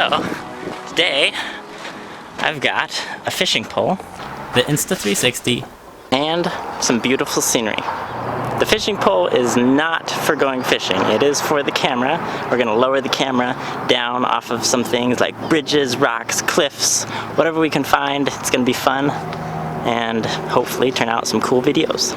So, today I've got a fishing pole, the Insta360, and some beautiful scenery. The fishing pole is not for going fishing, it is for the camera. We're gonna lower the camera down off of some things like bridges, rocks, cliffs, whatever we can find. It's gonna be fun and hopefully turn out some cool videos.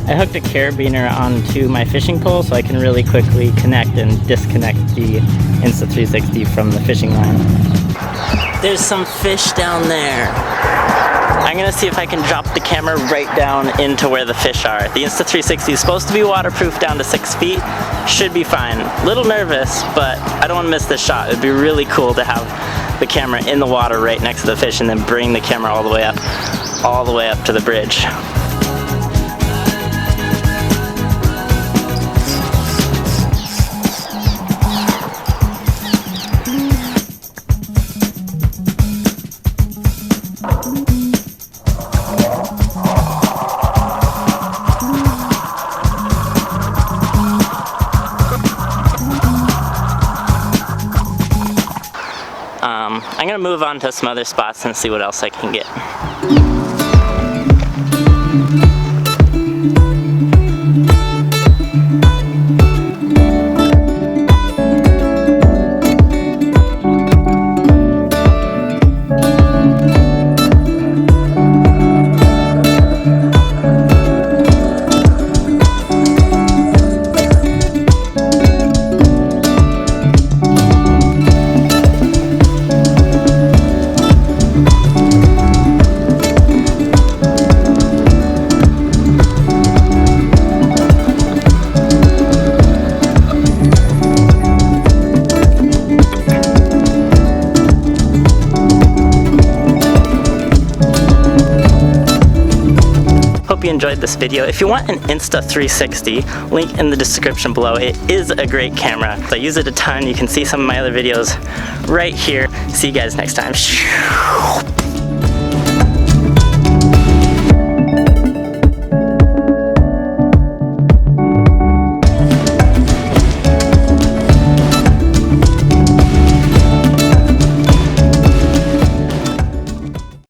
I hooked a carabiner onto my fishing pole so I can really quickly connect and disconnect the Insta360 from the fishing line. There's some fish down there. I'm gonna see if I can drop the camera right down into where the fish are. The Insta360 is supposed to be waterproof down to 6 feet. Should be fine. Little nervous, but I don't want to miss this shot. It'd be really cool to have the camera in the water right next to the fish and then bring the camera all the way up to the bridge. I'm gonna move on to some other spots and see what else I can get. Hope you enjoyed this video. If you want an Insta360, link in the description below. It is a great camera. I use it a ton. You can see some of my other videos right here. See you guys next time.